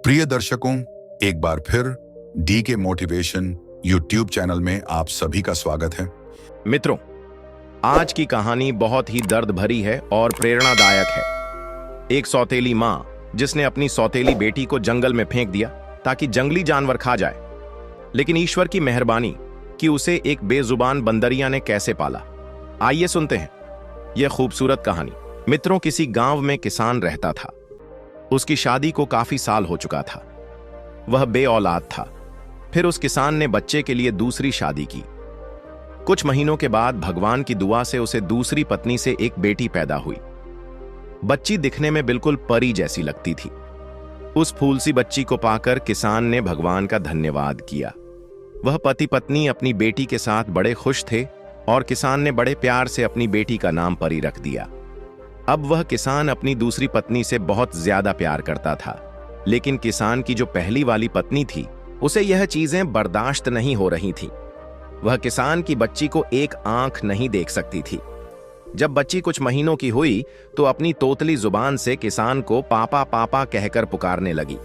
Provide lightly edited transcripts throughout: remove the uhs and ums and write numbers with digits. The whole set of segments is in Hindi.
प्रिय दर्शकों, एक बार फिर डी के मोटिवेशन यूट्यूब चैनल में आप सभी का स्वागत है। मित्रों, आज की कहानी बहुत ही दर्द भरी है और प्रेरणादायक है। एक सौतेली माँ जिसने अपनी सौतेली बेटी को जंगल में फेंक दिया ताकि जंगली जानवर खा जाए, लेकिन ईश्वर की मेहरबानी कि उसे एक बेजुबान बंदरिया ने कैसे पाला। आइए सुनते हैं यह खूबसूरत कहानी। मित्रों, किसी गांव में किसान रहता था। उसकी शादी को काफी साल हो चुका था। वह बे औलाद था। फिर उस किसान ने बच्चे के लिए दूसरी शादी की। कुछ महीनों के बाद भगवान की दुआ से उसे दूसरी पत्नी से एक बेटी पैदा हुई। बच्ची दिखने में बिल्कुल परी जैसी लगती थी। उस फूल सी बच्ची को पाकर किसान ने भगवान का धन्यवाद किया। वह पति पत्नी अपनी बेटी के साथ बड़े खुश थे और किसान ने बड़े प्यार से अपनी बेटी का नाम परी रख दिया। अब वह किसान अपनी दूसरी पत्नी से बहुत ज्यादा प्यार करता था, लेकिन किसान की जो पहली वाली पत्नी थी उसे यह चीजें बर्दाश्त नहीं हो रही थी। वह किसान की बच्ची को एक आंख नहीं देख सकती थी। जब बच्ची कुछ महीनों की हुई तो अपनी तोतली जुबान से किसान को पापा पापा कहकर पुकारने लगी।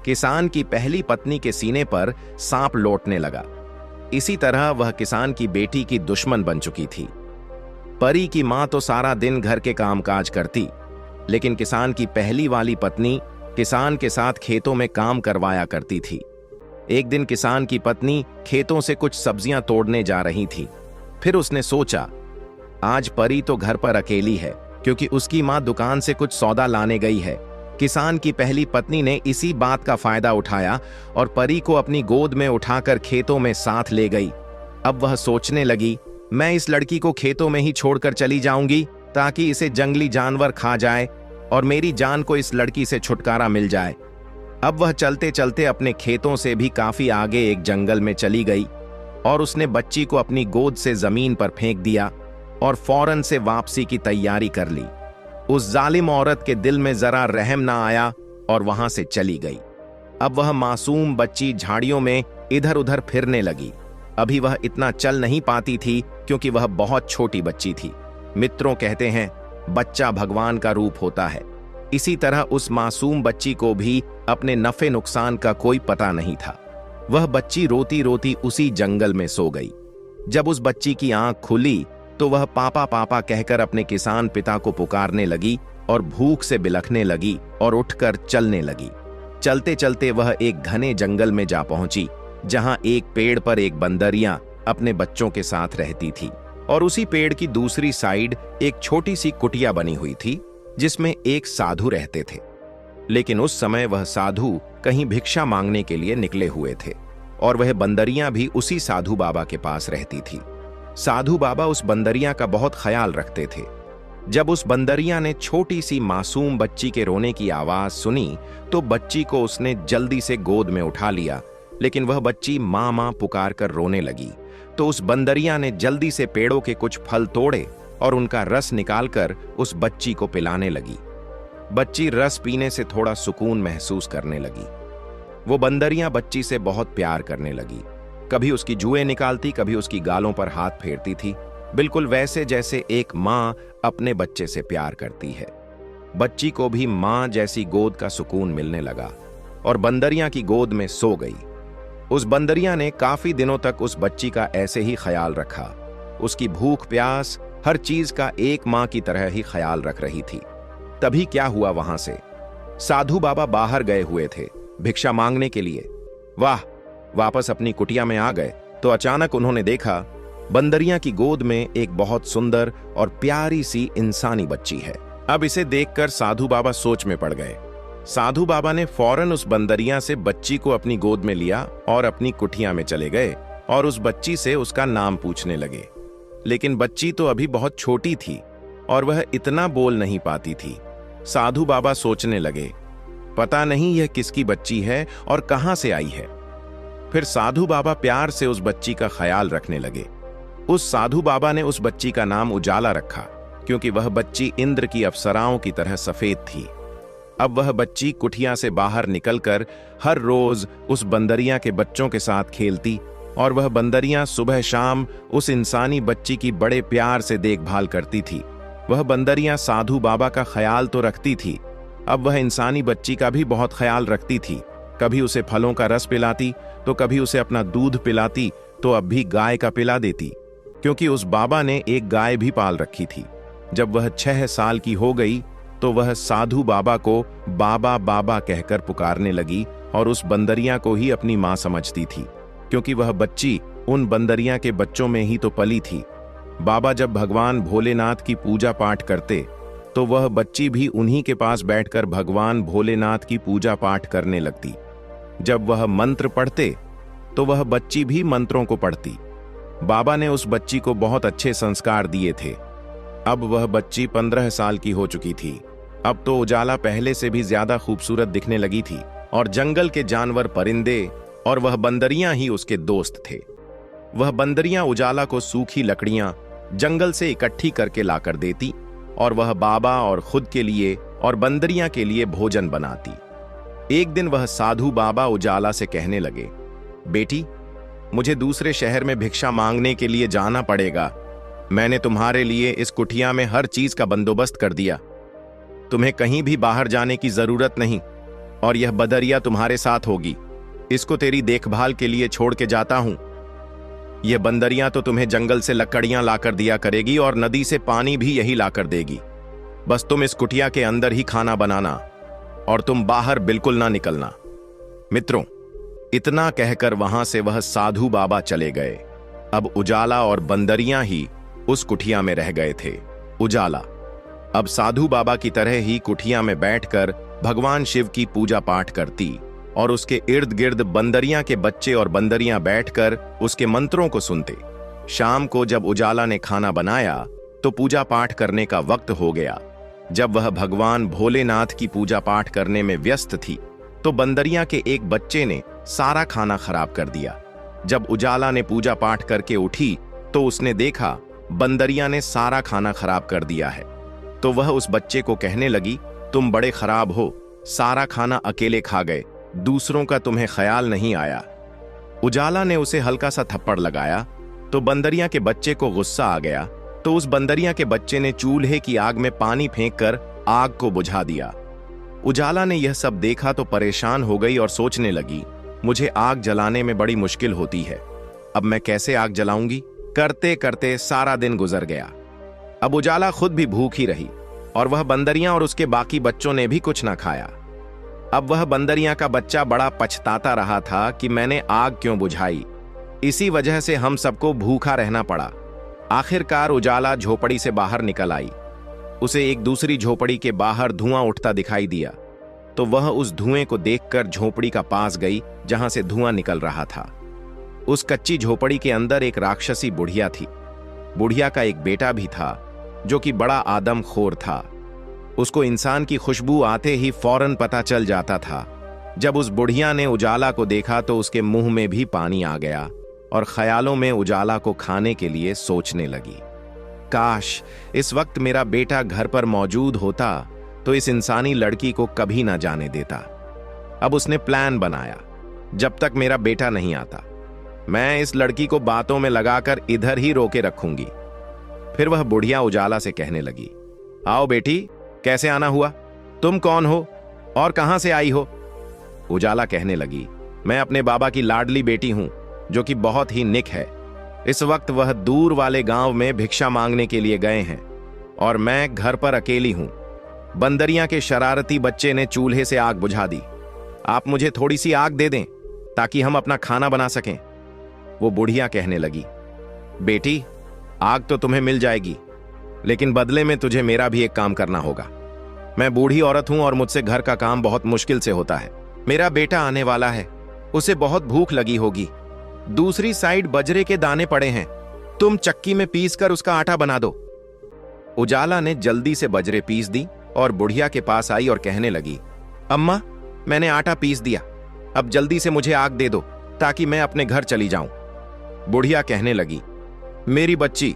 किसान की पहली पत्नी के सीने पर सांप लौटने लगा। इसी तरह वह किसान की बेटी की दुश्मन बन चुकी थी। परी की मां तो सारा दिन घर के कामकाज करती, लेकिन किसान की पहली वाली पत्नी किसान के साथ खेतों में काम करवाया करती थी। एक दिन किसान की पत्नी खेतों से कुछ सब्जियां तोड़ने जा रही थी। फिर उसने सोचा, आज परी तो घर पर अकेली है क्योंकि उसकी मां दुकान से कुछ सौदा लाने गई है। किसान की पहली पत्नी ने इसी बात का फायदा उठाया और परी को अपनी गोद में उठाकर खेतों में साथ ले गई। अब वह सोचने लगी, मैं इस लड़की को खेतों में ही छोड़कर चली जाऊंगी ताकि इसे जंगली जानवर खा जाए और मेरी जान को इस लड़की से छुटकारा मिल जाए। अब वह चलते चलते अपने खेतों से भी काफी आगे एक जंगल में चली गई और उसने बच्ची को अपनी गोद से जमीन पर फेंक दिया और फौरन से वापसी की तैयारी कर ली। उस जालिम औरत के दिल में जरा रहम ना आया और वहां से चली गई। अब वह मासूम बच्ची झाड़ियों में इधर उधर फिरने लगी। अभी वह इतना चल नहीं पाती थी क्योंकि वह बहुत छोटी बच्ची थी। मित्रों, कहते हैं बच्चा भगवान का रूप होता है। इसी तरह उस मासूम बच्ची को भी अपने नफे नुकसान का कोई पता नहीं था। वह बच्ची रोती रोती उसी जंगल में सो गई। जब उस बच्ची की आंख खुली तो वह पापा पापा कहकर अपने किसान पिता को पुकारने लगी और भूख से बिलखने लगी और उठकर चलने लगी। चलते चलते वह एक घने जंगल में जा पहुंची जहां एक पेड़ पर एक बंदरिया अपने बच्चों के साथ रहती थी और उसी पेड़ की दूसरी साइड एक छोटी सी कुटिया बनी हुई थी जिसमें एक साधु रहते थे। लेकिन उस समय वह साधु कहीं भिक्षा मांगने के लिए निकले हुए थे और वह बंदरिया भी उसी साधु बाबा के पास रहती थी। साधु बाबा उस बंदरिया का बहुत ख्याल रखते थे। जब उस बंदरिया ने छोटी सी मासूम बच्ची के रोने की आवाज सुनी तो बच्ची को उसने जल्दी से गोद में उठा लिया, लेकिन वह बच्ची माँ माँ पुकार कर रोने लगी। तो उस बंदरिया ने जल्दी से पेड़ों के कुछ फल तोड़े और उनका रस निकालकर उस बच्ची को पिलाने लगी। बच्ची रस पीने से थोड़ा सुकून महसूस करने लगी। वो बंदरिया बच्ची से बहुत प्यार करने लगी। कभी उसकी जुएं निकालती, कभी उसकी गालों पर हाथ फेरती थी, बिल्कुल वैसे जैसे एक माँ अपने बच्चे से प्यार करती है। बच्ची को भी माँ जैसी गोद का सुकून मिलने लगा और बंदरिया की गोद में सो गई। उस बंदरिया ने काफी दिनों तक उस बच्ची का ऐसे ही ख्याल रखा। उसकी भूख प्यास हर चीज का एक माँ की तरह ही ख्याल रख रही थी। तभी क्या हुआ, वहां से साधु बाबा बाहर गए हुए थे भिक्षा मांगने के लिए। वापस अपनी कुटिया में आ गए तो अचानक उन्होंने देखा बंदरिया की गोद में एक बहुत सुंदर और प्यारी सी इंसानी बच्ची है। अब इसे देखकर साधु बाबा सोच में पड़ गए। साधु बाबा ने फौरन उस बंदरिया से बच्ची को अपनी गोद में लिया और अपनी कुटिया में चले गए और उस बच्ची से उसका नाम पूछने लगे। लेकिन बच्ची तो अभी बहुत छोटी थी और वह इतना बोल नहीं पाती थी। साधु बाबा सोचने लगे, पता नहीं यह किसकी बच्ची है और कहां से आई है। फिर साधु बाबा प्यार से उस बच्ची का ख्याल रखने लगे। उस साधु बाबा ने उस बच्ची का नाम उजाला रखा क्योंकि वह बच्ची इंद्र की अप्सराओं की तरह सफेद थी। अब वह बच्ची कुटिया से बाहर निकलकर हर रोज उस बंदरिया के बच्चों के साथ खेलती और वह बंदरिया सुबह शाम उस इंसानी बच्ची की बड़े प्यार से देखभाल करती थी। वह बंदरिया साधु बाबा का ख्याल तो रखती थी, अब वह इंसानी बच्ची का भी बहुत ख्याल रखती थी। कभी उसे फलों का रस पिलाती, तो कभी उसे अपना दूध पिलाती, तो अब भी गाय का पिला देती, क्योंकि उस बाबा ने एक गाय भी पाल रखी थी। जब वह 6 साल की हो गई तो वह साधु बाबा को बाबा बाबा कहकर पुकारने लगी और उस बंदरिया को ही अपनी मां समझती थी, क्योंकि वह बच्ची उन बंदरिया के बच्चों में ही तो पली थी। बाबा जब भगवान भोलेनाथ की पूजा पाठ करते तो वह बच्ची भी उन्हीं के पास बैठकर भगवान भोलेनाथ की पूजा पाठ करने लगती। जब वह मंत्र पढ़ते तो वह बच्ची भी मंत्रों को पढ़ती। बाबा ने उस बच्ची को बहुत अच्छे संस्कार दिए थे। अब वह बच्ची 15 साल की हो चुकी थी। अब तो उजाला पहले से भी ज्यादा खूबसूरत दिखने लगी थी और जंगल के जानवर, परिंदे और वह बंदरियां ही उसके दोस्त थे। वह बंदरियां उजाला को सूखी लकड़ियां जंगल से इकट्ठी करके लाकर देती और वह बाबा और खुद के लिए और बंदरियां के लिए भोजन बनाती। एक दिन वह साधु बाबा उजाला से कहने लगे, बेटी, मुझे दूसरे शहर में भिक्षा मांगने के लिए जाना पड़ेगा। मैंने तुम्हारे लिए इस कुटिया में हर चीज का बंदोबस्त कर दिया। तुम्हें कहीं भी बाहर जाने की जरूरत नहीं और यह बदरिया तुम्हारे साथ होगी। इसको तेरी देखभाल के लिए छोड़ के जाता हूं। यह बंदरिया तो तुम्हें जंगल से लकड़ियां लाकर दिया करेगी और नदी से पानी भी यही लाकर देगी। बस तुम इस कुटिया के अंदर ही खाना बनाना और तुम बाहर बिल्कुल ना निकलना। मित्रों, इतना कहकर वहां से वह साधु बाबा चले गए। अब उजाला और बंदरियां ही उस कुटिया में रह गए थे। उजाला अब साधु बाबा की तरह ही कुटिया में बैठकर भगवान शिव की पूजा पाठ करती और उसके इर्द गिर्द बंदरियां के बच्चे और बंदरियां बैठकर उसके मंत्रों को सुनते। शाम को जब उजाला ने खाना बनाया तो पूजा पाठ करने का वक्त हो गया। जब वह भगवान भोलेनाथ की पूजा पाठ करने में व्यस्त थी तो बंदरिया के एक बच्चे ने सारा खाना खराब कर दिया। जब उजाला ने पूजा पाठ करके उठी तो उसने देखा बंदरिया ने सारा खाना खराब कर दिया है। तो वह उस बच्चे को कहने लगी, तुम बड़े खराब हो, सारा खाना अकेले खा गए, दूसरों का तुम्हें ख्याल नहीं आया। उजाला ने उसे हल्का सा थप्पड़ लगाया तो बंदरिया के बच्चे को गुस्सा आ गया। तो उस बंदरिया के बच्चे ने चूल्हे की आग में पानी फेंककर आग को बुझा दिया। उजाला ने यह सब देखा तो परेशान हो गई और सोचने लगी, मुझे आग जलाने में बड़ी मुश्किल होती है, अब मैं कैसे आग जलाऊंगी। करते करते सारा दिन गुजर गया। अब उजाला खुद भी भूखी रही और वह बंदरिया और उसके बाकी बच्चों ने भी कुछ ना खाया। अब वह बंदरिया का बच्चा बड़ा पछताता रहा था कि मैंने आग क्यों बुझाई, इसी वजह से हम सबको भूखा रहना पड़ा। आखिरकार उजाला झोपड़ी से बाहर निकल आई। उसे एक दूसरी झोपड़ी के बाहर धुआं उठता दिखाई दिया तो वह उस धुएं को देखकर झोपड़ी का पास गई जहां से धुआं निकल रहा था। उस कच्ची झोपड़ी के अंदर एक राक्षसी बुढ़िया थी। बुढ़िया का एक बेटा भी था जो कि बड़ा आदमखोर था। उसको इंसान की खुशबू आते ही फौरन पता चल जाता था। जब उस बुढ़िया ने उजाला को देखा तो उसके मुंह में भी पानी आ गया और ख्यालों में उजाला को खाने के लिए सोचने लगी, काश इस वक्त मेरा बेटा घर पर मौजूद होता तो इस इंसानी लड़की को कभी ना जाने देता। अब उसने प्लान बनाया, जब तक मेरा बेटा नहीं आता मैं इस लड़की को बातों में लगाकर इधर ही रोके रखूंगी। फिर वह बुढ़िया उजाला से कहने लगी, आओ बेटी, कैसे आना हुआ, तुम कौन हो और कहां से आई हो। उजाला कहने लगी, मैं अपने बाबा की लाडली बेटी हूं जो कि बहुत ही निक है। इस वक्त वह दूर वाले गांव में भिक्षा मांगने के लिए गए हैं और मैं घर पर अकेली हूं। बंदरिया के शरारती बच्चे ने चूल्हे से आग बुझा दी। आप मुझे थोड़ी सी आग दे दें ताकि हम अपना खाना बना सकें। वो बुढ़िया कहने लगी, बेटी, आग तो तुम्हें मिल जाएगी, लेकिन बदले में तुझे मेरा भी एक काम करना होगा। मैं बूढ़ी औरत हूं और मुझसे घर का काम बहुत मुश्किल से होता है। मेरा बेटा आने वाला है, उसे बहुत भूख लगी होगी। दूसरी साइड बजरे के दाने पड़े हैं, तुम चक्की में पीस कर उसका आटा बना दो। उजाला ने जल्दी से बजरे पीस दी और बुढ़िया के पास आई और कहने लगी, अम्मा, मैंने आटा पीस दिया, अब जल्दी से मुझे आग दे दो ताकि मैं अपने घर चली जाऊं। बुढ़िया कहने लगी, मेरी बच्ची,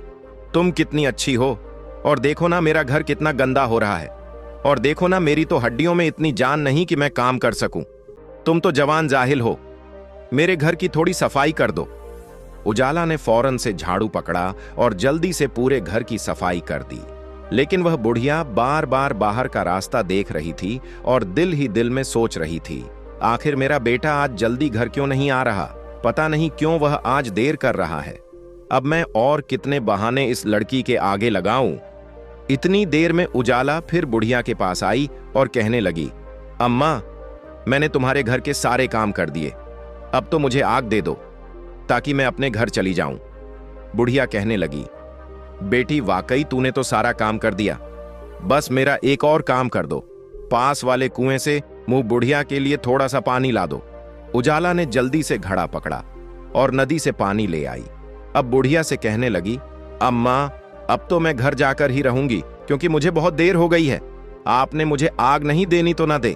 तुम कितनी अच्छी हो और देखो ना मेरा घर कितना गंदा हो रहा है, और देखो ना मेरी तो हड्डियों में इतनी जान नहीं कि मैं काम कर सकूं। तुम तो जवान जाहिल हो, मेरे घर की थोड़ी सफाई कर दो। उजाला ने फौरन से झाड़ू पकड़ा और जल्दी से पूरे घर की सफाई कर दी। लेकिन वह बुढ़िया बार बार बाहर का रास्ता देख रही थी और दिल ही दिल में सोच रही थी, आखिर मेरा बेटा आज जल्दी घर क्यों नहीं आ रहा, पता नहीं क्यों वह आज देर कर रहा है। अब मैं और कितने बहाने इस लड़की के आगे लगाऊं। इतनी देर में उजाला फिर बुढ़िया के पास आई और कहने लगी, अम्मा, मैंने तुम्हारे घर के सारे काम कर दिए, अब तो मुझे आग दे दो ताकि मैं अपने घर चली जाऊं। बुढ़िया कहने लगी, बेटी वाकई तूने तो सारा काम कर दिया, बस मेरा एक और काम कर दो, पास वाले कुएं से मुंह बुढ़िया के लिए थोड़ा सा पानी ला दो। उजाला ने जल्दी से घड़ा पकड़ा और नदी से पानी ले आई। अब बुढ़िया से कहने लगी, अम्मा, अब तो मैं घर जाकर ही रहूंगी क्योंकि मुझे बहुत देर हो गई है, आपने मुझे आग नहीं देनी तो ना दे।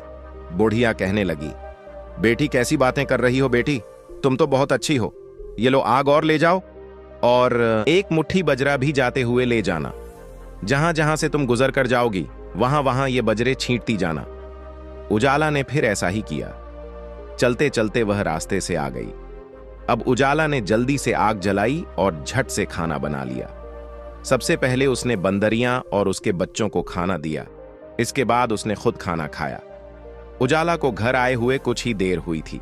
बुढ़िया कहने लगी, बेटी कैसी बातें कर रही हो बेटी, तुम तो बहुत अच्छी हो, ये लो आग और ले जाओ और एक मुट्ठी बजरा भी जाते हुए ले जाना, जहां जहां से तुम गुजर कर जाओगी वहां वहां ये बजरे छींटती जाना। उजाला ने फिर ऐसा ही किया। चलते चलते वह रास्ते से आ गई। अब उजाला ने जल्दी से आग जलाई और झट से खाना बना लिया। सबसे पहले उसने बंदरियां और उसके बच्चों को खाना दिया, इसके बाद उसने खुद खाना खाया। उजाला को घर आए हुए कुछ ही देर हुई थी।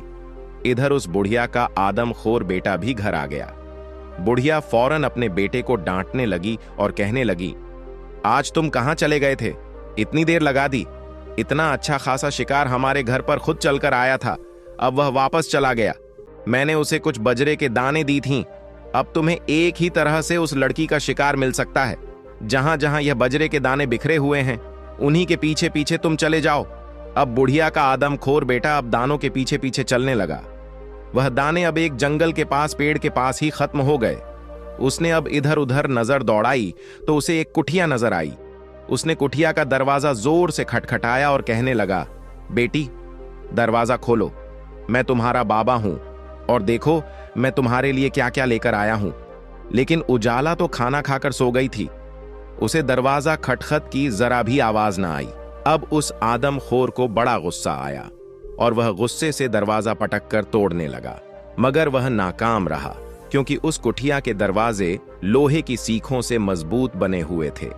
इधर उस बुढ़िया का आदमखोर बेटा भी घर आ गया। बुढ़िया फौरन अपने बेटे को डांटने लगी और कहने लगी, आज तुम कहां चले गए थे, इतनी देर लगा दी, इतना अच्छा खासा शिकार हमारे घर पर खुद चलकर आया था, अब वह वापस चला गया, मैंने उसे कुछ बजरे के दाने दी थीं, अब तुम्हें एक ही तरह से उस लड़की का शिकार मिल सकता है, जहां जहां यह बजरे के दाने बिखरे हुए हैं उन्हीं के पीछे पीछे तुम चले जाओ। अब बुढ़िया का आदमखोर बेटा अब दानों के पीछे पीछे चलने लगा। वह दाने अब एक जंगल के पास पेड़ के पास ही खत्म हो गए। उसने अब इधर उधर नजर दौड़ाई तो उसे एक कुठिया नजर आई। उसने कुठिया का दरवाजा जोर से खटखटाया और कहने लगा, बेटी दरवाजा खोलो, मैं तुम्हारा बाबा हूं और देखो मैं तुम्हारे लिए क्या क्या लेकर आया हूं। लेकिन उजाला तो खाना खाकर सो गई थी, उसे दरवाजा खटखट की जरा भी आवाज ना आई। अब उस आदमखोर को बड़ा गुस्सा आया और वह गुस्से से दरवाजा पटक कर तोड़ने लगा, मगर वह नाकाम रहा क्योंकि उस कुठिया के दरवाजे लोहे की सीखों से मजबूत बने हुए थे।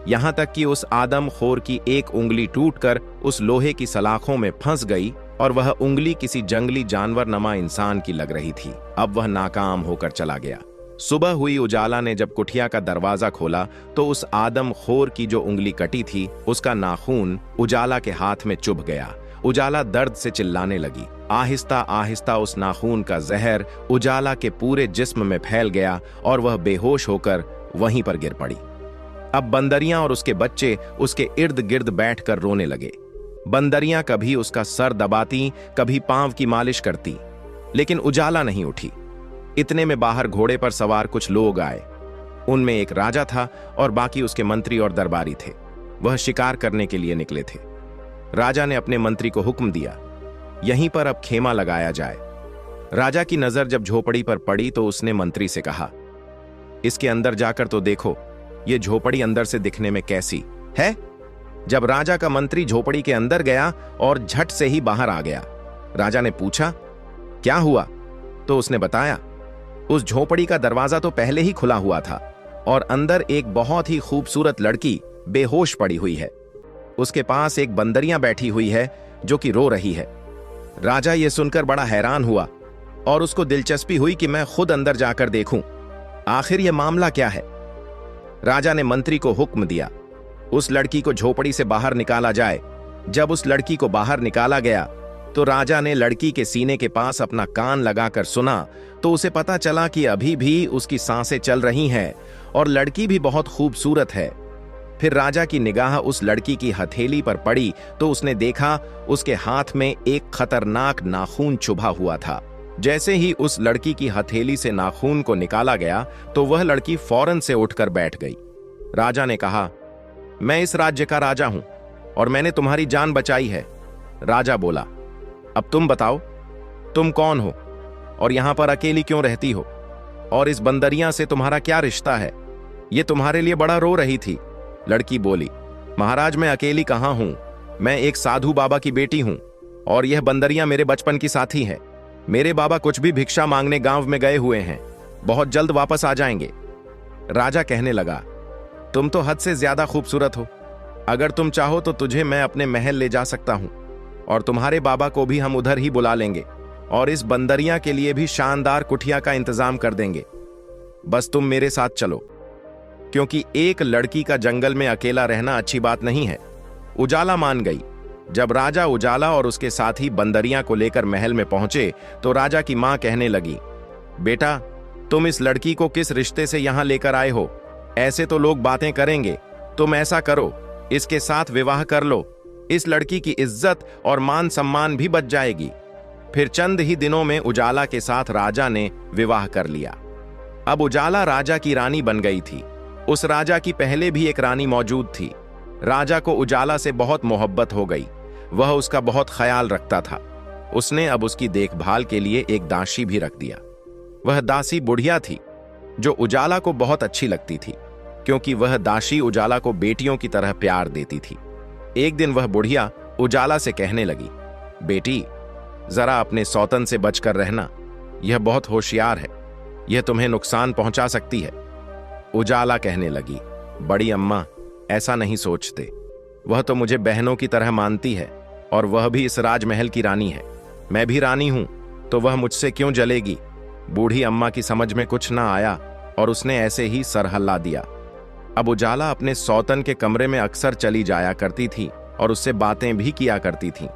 यहां तक कि उस आदमखोर की एक उंगली टूटकर उस लोहे की सलाखों में फंस गई और वह उंगली किसी जंगली जानवर नमा इंसान की लग रही थी। अब वह नाकाम होकर चला गया। सुबह हुई। उजाला ने जब कुठिया का दरवाजा खोला तो उस आदमखोर की जो उंगली कटी थी उसका नाखून उजाला के हाथ में चुभ गया। उजाला दर्द से चिल्लाने लगी। आहिस्ता आहिस्ता उस नाखून का जहर उजाला के पूरे जिस्म में फैल गया और वह बेहोश होकर वहीं पर गिर पड़ी। अब बंदरियां और उसके बच्चे उसके इर्द गिर्द बैठकर रोने लगे। बंदरियां कभी उसका सर दबाती, कभी पांव की मालिश करती, लेकिन उजाला नहीं उठी। इतने में बाहर घोड़े पर सवार कुछ लोग आए। उनमें एक राजा था और बाकी उसके मंत्री और दरबारी थे। वह शिकार करने के लिए निकले थे। राजा ने अपने मंत्री को हुक्म दिया, यहीं पर अब खेमा लगाया जाए। राजा की नजर जब झोपड़ी पर पड़ी तो उसने मंत्री से कहा, इसके अंदर जाकर तो देखो ये झोपड़ी अंदर से दिखने में कैसी है। जब राजा का मंत्री झोपड़ी के अंदर गया और झट से ही बाहर आ गया। राजा ने पूछा, क्या हुआ? तो उसने बताया, उस झोपड़ी का दरवाजा तो पहले ही खुला हुआ था और अंदर एक बहुत ही खूबसूरत लड़की बेहोश पड़ी हुई है। उसके पास एक बंदरियां बैठी हुई है जो कि रो रही है। राजा ये सुनकर बड़ा हैरान हुआ और उसको दिलचस्पी हुई कि मैं खुद अंदर जाकर देखूं आखिर यह मामला क्या है। राजा ने मंत्री को हुक्म दिया, उस लड़की को झोपड़ी से बाहर निकाला जाए। जब उस लड़की को बाहर निकाला गया तो राजा ने लड़की के सीने के पास अपना कान लगाकर सुना तो उसे पता चला कि अभी भी उसकी सांसें चल रही हैं और लड़की भी बहुत खूबसूरत है। फिर राजा की निगाह उस लड़की की हथेली पर पड़ी तो उसने देखा उसके हाथ में एक खतरनाक नाखून चुभा हुआ था। जैसे ही उस लड़की की हथेली से नाखून को निकाला गया तो वह लड़की फौरन से उठकर बैठ गई। राजा ने कहा, मैं इस राज्य का राजा हूं और मैंने तुम्हारी जान बचाई है। राजा बोला, अब तुम बताओ, तुम कौन हो और यहां पर अकेली क्यों रहती हो और इस बंदरियां से तुम्हारा क्या रिश्ता है? ये तुम्हारे लिए बड़ा रो रही थी। लड़की बोली, महाराज मैं अकेली कहां हूं, मैं एक साधु बाबा की बेटी हूं और यह बंदरियां मेरे बचपन की साथी हैं। मेरे बाबा कुछ भी भिक्षा मांगने गांव में गए हुए हैं, बहुत जल्द वापस आ जाएंगे। राजा कहने लगा, तुम तो हद से ज्यादा खूबसूरत हो। अगर तुम चाहो तो तुझे मैं अपने महल ले जा सकता हूं, और तुम्हारे बाबा को भी हम उधर ही बुला लेंगे, और इस बंदरिया के लिए भी शानदार कुटिया का इंतजाम कर देंगे। बस तुम मेरे साथ चलो, क्योंकि एक लड़की का जंगल में अकेला रहना अच्छी बात नहीं है। उजाला मान गई। जब राजा उजाला और उसके साथी बंदरिया को लेकर महल में पहुंचे तो राजा की मां कहने लगी, बेटा, तुम इस लड़की को किस रिश्ते से यहां लेकर आए हो? ऐसे तो लोग बातें करेंगे। तुम ऐसा करो, इसके साथ विवाह कर लो। इस लड़की की इज्जत और मान सम्मान भी बच जाएगी। फिर चंद ही दिनों में उजाला के साथ राजा ने विवाह कर लिया। अब उजाला राजा की रानी बन गई थी। उस राजा की पहले भी एक रानी मौजूद थी। राजा को उजाला से बहुत मोहब्बत हो गई। वह उसका बहुत ख्याल रखता था। उसने अब उसकी देखभाल के लिए एक दासी भी रख दिया। वह दासी बुढ़िया थी, जो उजाला को बहुत अच्छी लगती थी, क्योंकि वह दासी उजाला को बेटियों की तरह प्यार देती थी। एक दिन वह बुढ़िया उजाला से कहने लगी, बेटी, जरा अपने सौतन से बचकर रहना। यह बहुत होशियार है, यह तुम्हें नुकसान पहुंचा सकती है। उजाला कहने लगी, बड़ी अम्मा, ऐसा नहीं सोचते। वह तो मुझे बहनों की तरह मानती है, और वह भी इस राजमहल की रानी है। मैं भी रानी हूं, तो वह मुझसे क्यों जलेगी? बूढ़ी अम्मा की समझ में कुछ ना आया और उसने ऐसे ही सर हल्ला दिया। अब उजाला अपने सौतन के कमरे में अक्सर चली जाया करती थी और उससे बातें भी किया करती थी।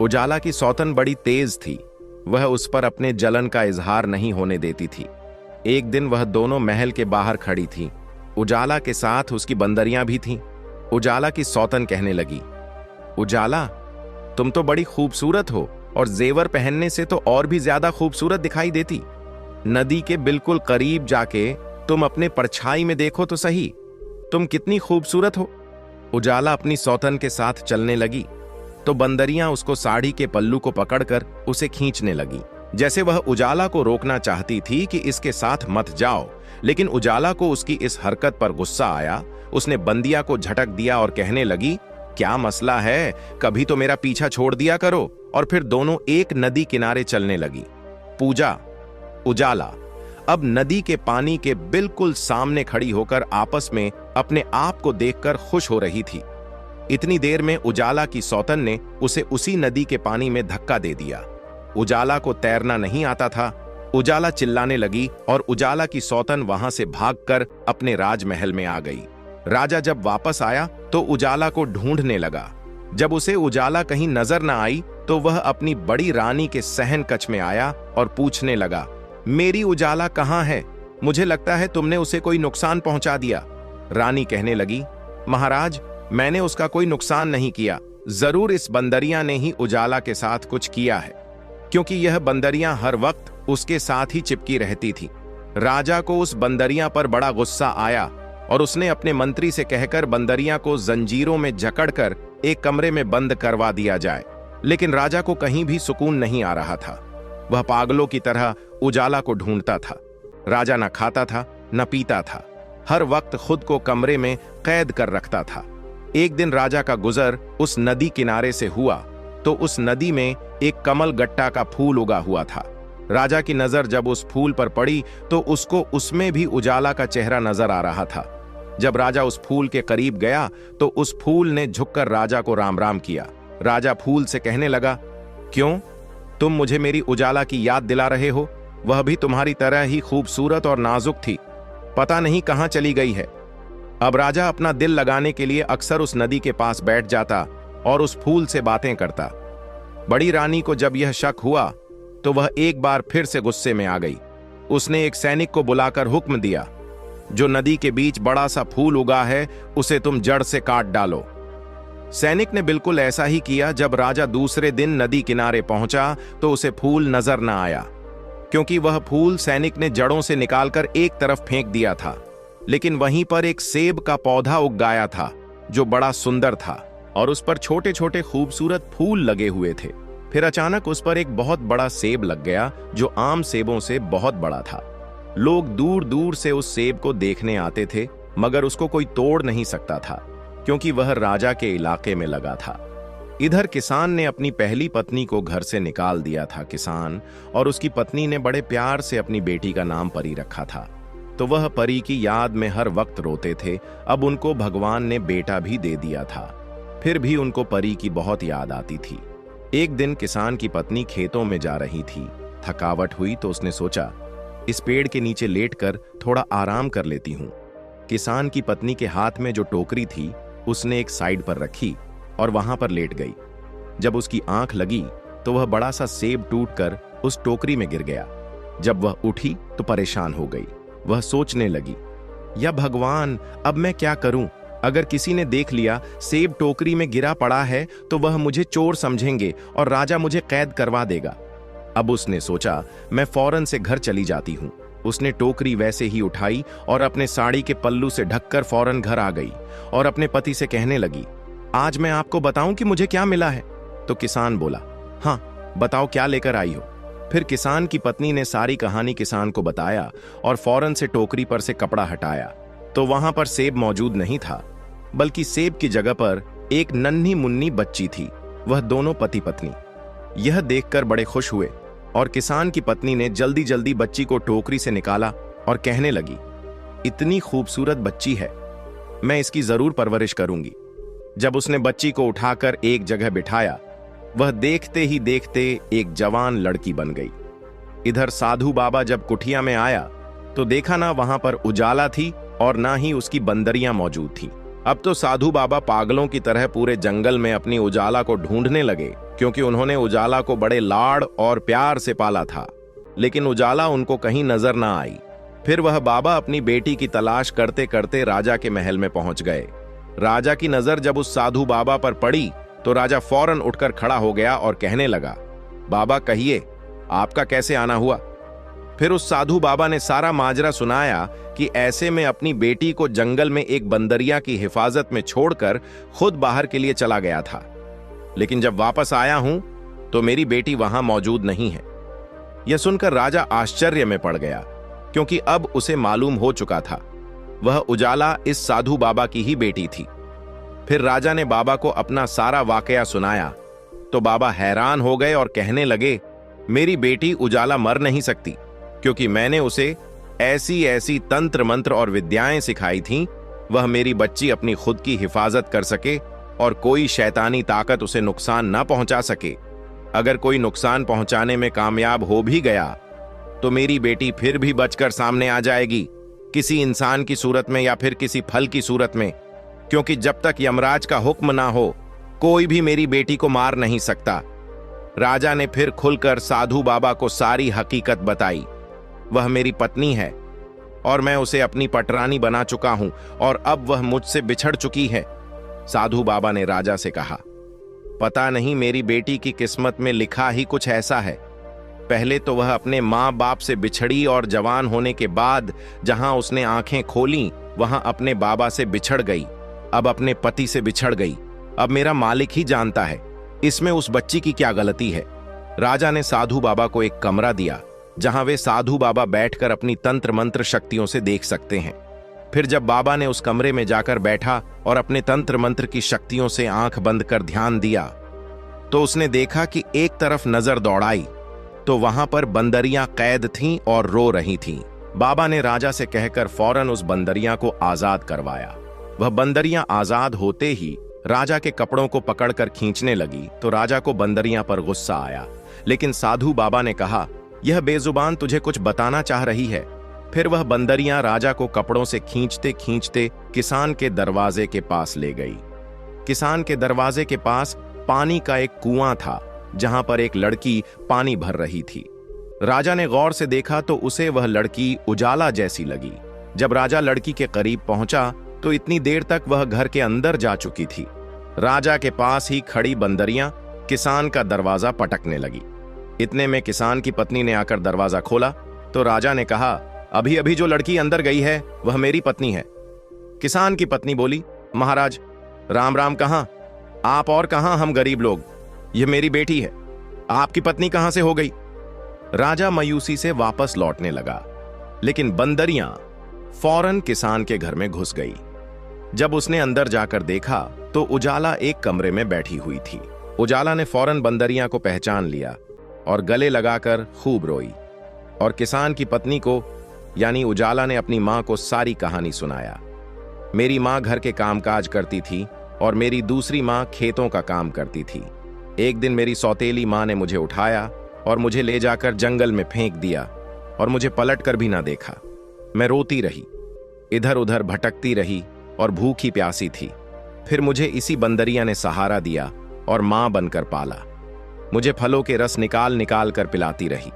उजाला की सौतन बड़ी तेज थी। वह उस पर अपने जलन का इजहार नहीं होने देती थी। एक दिन वह दोनों महल के बाहर खड़ी थी। उजाला के साथ उसकी बंदरियां भी थीं। उजाला की सौतन कहने लगी, उजाला, तुम तो बड़ी खूबसूरत हो, और जेवर पहनने से तो और भी ज्यादा खूबसूरत दिखाई देती। नदी के बिल्कुल करीब जाके तुम अपने परछाई में देखो तो सही, तुम कितनी खूबसूरत हो। उजाला अपनी सौतन के साथ चलने लगी तो बंदरियां उसको साड़ी के पल्लू को पकड़कर उसे खींचने लगी, जैसे वह उजाला को रोकना चाहती थी कि इसके साथ मत जाओ। लेकिन उजाला को उसकी इस हरकत पर गुस्सा आया। उसने बंदिया को झटक दिया और कहने लगी, क्या मसला है? कभी तो मेरा पीछा छोड़ दिया करो। और फिर दोनों एक नदी किनारे चलने लगी। पूजा, उजाला अब नदी के पानी के बिल्कुल सामने खड़ी होकर आपस में अपने आप को देखकर खुश हो रही थी। इतनी देर में उजाला की सौतन ने उसे उसी नदी के पानी में धक्का दे दिया। उजाला को तैरना नहीं आता था। उजाला चिल्लाने लगी और उजाला की सौतन वहां से भागकर अपने राजमहल में आ गई। राजा जब वापस आया तो उजाला को ढूंढने लगा। जब उसे उजाला कहीं नजर न आई तो वह अपनी बड़ी रानी के सहन कक्ष में आया और पूछने लगा, मेरी उजाला कहाँ है? मुझे लगता है तुमने उसे कोई नुकसान पहुंचा दिया। रानी कहने लगी, महाराज, मैंने उसका कोई नुकसान नहीं किया। जरूर इस बंदरिया ने ही उजाला के साथ कुछ किया है, क्योंकि यह बंदरिया हर वक्त उसके साथ ही चिपकी रहती थी। राजा को उस बंदरिया पर बड़ा गुस्सा आया और उसने अपने मंत्री से कहकर बंदरिया को जंजीरों में जकड़कर एक कमरे में बंद करवा दिया जाए। लेकिन राजा को कहीं भी सुकून नहीं आ रहा था। वह पागलों की तरह उजाला को ढूंढता था। राजा न खाता था न पीता था, हर वक्त खुद को कमरे में कैद कर रखता था। एक दिन राजा का गुजर उस नदी किनारे से हुआ तो उस नदी में एक कमल गट्टा का फूल उगा हुआ था। राजा की नजर जब उस फूल पर पड़ी तो उसको उसमें भी उजाला का चेहरा नजर आ रहा था। जब राजा उस फूल के करीब गया तो उस फूल ने झुककर राजा को राम राम किया। राजा फूल से कहने लगा, क्यों? तुम मुझे मेरी उजाला की याद दिला रहे हो? वह भी तुम्हारी तरह ही खूबसूरत और नाजुक थी, पता नहीं कहां चली गई है। अब राजा अपना दिल लगाने के लिए अक्सर उस नदी के पास बैठ जाता और उस फूल से बातें करता। बड़ी रानी को जब यह शक हुआ तो वह एक बार फिर से गुस्से में आ गई। उसने एक सैनिक को बुलाकर हुक्म दिया, जो नदी के बीच बड़ा सा फूल उगा है उसे तुम जड़ से काट डालो। सैनिक ने बिल्कुल ऐसा ही किया। जब राजा दूसरे दिन नदी किनारे पहुंचा तो उसे फूल नजर न आया, क्योंकि वह फूल सैनिक ने जड़ों से निकालकर एक तरफ फेंक दिया था। लेकिन वहीं पर एक सेब का पौधा उग गया था जो बड़ा सुंदर था और उस पर छोटे छोटे खूबसूरत फूल लगे हुए थे। फिर अचानक उस पर एक बहुत बड़ा सेब लग गया जो आम सेबों से बहुत बड़ा था। लोग दूर दूर से उस सेब को देखने आते थे, मगर उसको कोई तोड़ नहीं सकता था, क्योंकि वह राजा के इलाके में लगा था। इधर किसान ने अपनी पहली पत्नी को घर से निकाल दिया था। किसान और उसकी पत्नी ने बड़े प्यार से अपनी बेटी का नाम परी रखा था। तो वह परी की याद में हर वक्त रोते थे। अब उनको भगवान ने बेटा भी दे दिया था, फिर भी उनको परी की बहुत याद आती थी। एक दिन किसान की पत्नी खेतों में जा रही थी। थकावट हुई तो उसने सोचा, इस पेड़ के नीचे लेटकर थोड़ा आराम कर लेती हूं। किसान की पत्नी के हाथ में जो टोकरी थी उसने एक साइड पर रखी और वहां पर लेट गई। जब उसकी आंख लगी तो वह बड़ा सा सेब टूटकर उस टोकरी में गिर गया। जब वह उठी तो परेशान हो गई। वह सोचने लगी, या भगवान, अब मैं क्या करूं? अगर किसी ने देख लिया सेब टोकरी में गिरा पड़ा है तो वह मुझे चोर समझेंगे और राजा मुझे कैद करवा देगा। अब उसने सोचा, मैं फौरन से घर चली जाती हूं। उसने टोकरी वैसे ही उठाई और अपने साड़ी के पल्लू से ढककर फौरन घर आ गई और अपने पति से कहने लगी, आज मैं आपको बताऊं कि मुझे क्या मिला है? तो किसान बोला, हाँ बताओ, क्या लेकर आई हो? फिर किसान की पत्नी ने सारी कहानी किसान को बताया और फौरन से टोकरी पर से कपड़ा हटाया तो वहां पर सेब मौजूद नहीं था, बल्कि सेब की जगह पर एक नन्ही मुन्नी बच्ची थी। वह दोनों पति पत्नी। यह देखकर बड़े खुश हुए और किसान की पत्नी ने जल्दी जल्दी बच्ची को टोकरी से निकाला और कहने लगी, इतनी खूबसूरत बच्ची है, मैं इसकी जरूर परवरिश करूंगी। जब उसने बच्ची को उठाकर एक जगह बिठाया, वह देखते ही देखते एक जवान लड़की बन गई। इधर साधु बाबा जब कुटिया में आया तो देखा ना वहां पर उजाला थी और ना ही उसकी बंदरियां मौजूद थी। अब तो साधु बाबा पागलों की तरह पूरे जंगल में अपनी उजाला को ढूंढने लगे, क्योंकि उन्होंने उजाला को बड़े लाड़ और प्यार से पाला था। लेकिन उजाला उनको कहीं नजर ना आई। फिर वह बाबा अपनी बेटी की तलाश करते करते राजा के महल में पहुंच गए। राजा की नजर जब उस साधु बाबा पर पड़ी तो राजा फौरन उठकर खड़ा हो गया और कहने लगा, बाबा कहिए, आपका कैसे आना हुआ? फिर उस साधु बाबा ने सारा माजरा सुनाया कि ऐसे में अपनी बेटी को जंगल में एक बंदरिया की हिफाजत में छोड़कर खुद बाहर के लिए चला गया था, लेकिन जब वापस आया हूं तो मेरी बेटी वहां मौजूद नहीं है। यह सुनकर राजा आश्चर्य में पड़ गया, क्योंकि अब उसे मालूम हो चुका था वह उजाला इस साधु बाबा की ही बेटी थी। फिर राजा ने बाबा को अपना सारा वाकया सुनाया तो बाबा हैरान हो गए और कहने लगे, मेरी बेटी उजाला मर नहीं सकती, क्योंकि मैंने उसे ऐसी ऐसी तंत्र मंत्र और विद्याएं सिखाई थीं, वह मेरी बच्ची अपनी खुद की हिफाजत कर सके और कोई शैतानी ताकत उसे नुकसान ना पहुंचा सके। अगर कोई नुकसान पहुंचाने में कामयाब हो भी गया तो मेरी बेटी फिर भी बचकर सामने आ जाएगी, किसी इंसान की सूरत में या फिर किसी फल की सूरत में, क्योंकि जब तक यमराज का हुक्म ना हो कोई भी मेरी बेटी को मार नहीं सकता। राजा ने फिर खुलकर साधु बाबा को सारी हकीकत बताई। वह मेरी पत्नी है और मैं उसे अपनी पटरानी बना चुका हूं और अब वह मुझसे बिछड़ चुकी है। साधु बाबा ने राजा से कहा, पता नहीं मेरी बेटी की किस्मत में लिखा ही कुछ ऐसा है। पहले तो वह अपने माँ बाप से बिछड़ी और जवान होने के बाद जहां उसने आंखें खोली वहां अपने बाबा से बिछड़ गई, अब अपने पति से बिछड़ गई। अब मेरा मालिक ही जानता है इसमें उस बच्ची की क्या गलती है। राजा ने साधु बाबा को एक कमरा दिया जहां वे साधु बाबा बैठकर अपनी तंत्र मंत्र शक्तियों से देख सकते हैं। फिर जब बाबा ने उस कमरे में जाकर बैठा और अपने तंत्र मंत्र की शक्तियों से आंख बंद कर ध्यान दिया तो उसने देखा कि एक तरफ नजर दौड़ाई तो वहां पर बंदरियां कैद थीं और रो रही थीं। बाबा ने राजा से कहकर फौरन उस बंदरियां को आजाद करवाया। वह बंदरियां आजाद होते ही राजा के कपड़ों को पकड़कर खींचने लगी तो राजा को बंदरियां पर गुस्सा आया, लेकिन साधु बाबा ने कहा, यह बेजुबान तुझे कुछ बताना चाह रही है। फिर वह बंदरियां राजा को कपड़ों से खींचते खींचते किसान के दरवाजे के पास ले गई। किसान के दरवाजे के पास पानी का एक कुआं था जहां पर एक लड़की पानी भर रही थी। राजा ने गौर से देखा तो उसे वह लड़की उजाला जैसी लगी। जब राजा लड़की के करीब पहुंचा तो इतनी देर तक वह घर के अंदर जा चुकी थी। राजा के पास ही खड़ी बंदरियां किसान का दरवाजा पटकने लगी। इतने में किसान की पत्नी ने आकर दरवाजा खोला तो राजा ने कहा, अभी अभी जो लड़की अंदर गई है वह मेरी पत्नी है। किसान की पत्नी बोली, महाराज राम राम, कहां आप और कहां हम गरीब लोग, यह मेरी बेटी है, आपकी पत्नी कहां से हो गई? राजा मायूसी से वापस लौटने लगा, लेकिन बंदरियां फौरन किसान के घर में घुस गई। जब उसने अंदर जाकर देखा तो उजाला एक कमरे में बैठी हुई थी। उजाला ने फौरन बंदरियां को पहचान लिया और गले लगाकर खूब रोई और किसान की पत्नी को यानी उजाला ने अपनी माँ को सारी कहानी सुनाया। मेरी माँ घर के कामकाज करती थी और मेरी दूसरी माँ खेतों का काम करती थी। एक दिन मेरी सौतेली माँ ने मुझे उठाया और मुझे ले जाकर जंगल में फेंक दिया और मुझे पलट कर भी ना देखा। मैं रोती रही, इधर उधर भटकती रही और भूखी प्यासी थी। फिर मुझे इसी बंदरिया ने सहारा दिया और माँ बनकर पाला। मुझे फलों के रस निकाल निकाल कर पिलाती रही।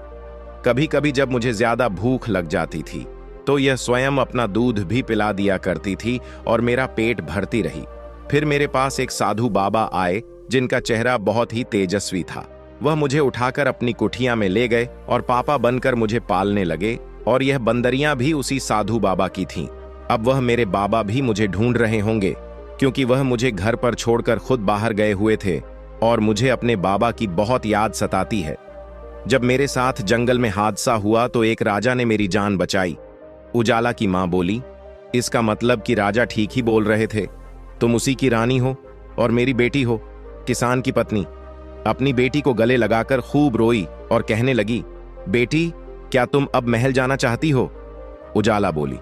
कभी कभी जब मुझे ज्यादा भूख लग जाती थी तो यह स्वयं अपना दूध भी पिला दिया करती थी और मेरा पेट भरती रही। फिर मेरे पास एक साधु बाबा आए जिनका चेहरा बहुत ही तेजस्वी था। वह मुझे उठाकर अपनी कुठिया में ले गए और पापा बनकर मुझे पालने लगे और यह बंदरियां भी उसी साधु बाबा की थीं। अब वह मेरे बाबा भी मुझे ढूंढ रहे होंगे, क्योंकि वह मुझे घर पर छोड़कर खुद बाहर गए हुए थे और मुझे अपने बाबा की बहुत याद सताती है। जब मेरे साथ जंगल में हादसा हुआ तो एक राजा ने मेरी जान बचाई। उजाला की मां बोली, इसका मतलब कि राजा ठीक ही बोल रहे थे। तुम उसी की रानी हो और मेरी बेटी हो, किसान की पत्नी। अपनी बेटी को गले लगाकर खूब रोई और कहने लगी, बेटी क्या तुम अब महल जाना चाहती हो? उजाला बोली,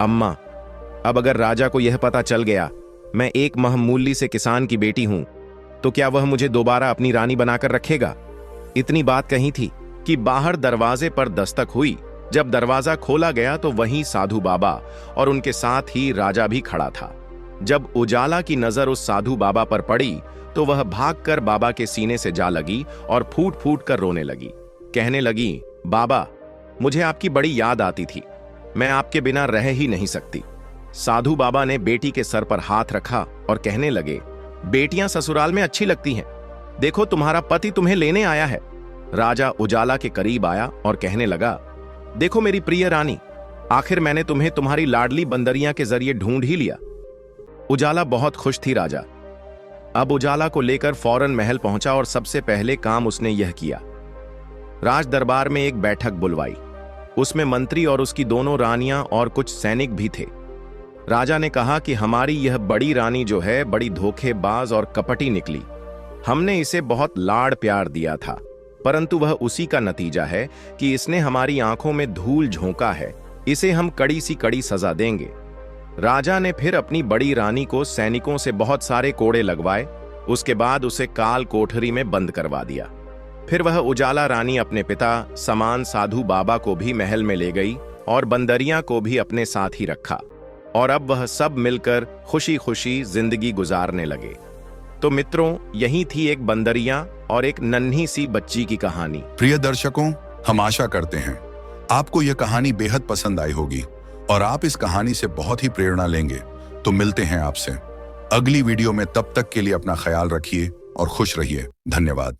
अम्मा अब अगर राजा को यह पता चल गया मैं एक महमूली से किसान की बेटी हूं तो क्या वह मुझे दोबारा अपनी रानी बनाकर रखेगा? इतनी बात कही थी कि बाहर दरवाजे पर दस्तक हुई। जब दरवाजा खोला गया तो वहीं साधु बाबा और उनके साथ ही राजा भी खड़ा था। जब उजाला की नजर उस साधु बाबा पर पड़ी तो वह भागकर बाबा के सीने से जा लगी और फूट फूट कर रोने लगी। कहने लगी, बाबा मुझे आपकी बड़ी याद आती थी, मैं आपके बिना रह ही नहीं सकती। साधु बाबा ने बेटी के सर पर हाथ रखा और कहने लगे, बेटियां ससुराल में अच्छी लगती हैं, देखो तुम्हारा पति तुम्हें लेने आया है। राजा उजाला के करीब आया और कहने लगा, देखो मेरी प्रिय रानी, आखिर मैंने तुम्हें तुम्हारी लाडली बंदरिया के जरिए ढूंढ ही लिया। उजाला बहुत खुश थी राजा। अब उजाला को लेकर फौरन महल पहुंचा और सबसे पहले काम उसने यह किया, राज दरबार में एक बैठक बुलवाई। उसमें मंत्री और उसकी दोनों रानियां और कुछ सैनिक भी थे। राजा ने कहा कि हमारी यह बड़ी रानी जो है बड़ी धोखेबाज और कपटी निकली। हमने इसे बहुत लाड़ प्यार दिया था, परंतु वह उसी का नतीजा है कि इसने हमारी आंखों में धूल झोंका है। इसे हम कड़ी सी कड़ी सजा देंगे। राजा ने फिर अपनी बड़ी रानी को सैनिकों से बहुत सारे कोड़े लगवाए। उसके बाद उसे काल कोठरी में बंद करवा दिया। फिर वह उजाला रानी अपने पिता समान साधु बाबा को भी महल में ले गई और बंदरिया को भी अपने साथ ही रखा और अब वह सब मिलकर खुशी खुशी जिंदगी गुजारने लगे। तो मित्रों, यही थी एक बंदरिया और एक नन्ही सी बच्ची की कहानी। प्रिय दर्शकों, हम आशा करते हैं आपको यह कहानी बेहद पसंद आई होगी और आप इस कहानी से बहुत ही प्रेरणा लेंगे। तो मिलते हैं आपसे अगली वीडियो में, तब तक के लिए अपना ख्याल रखिए और खुश रहिए। धन्यवाद।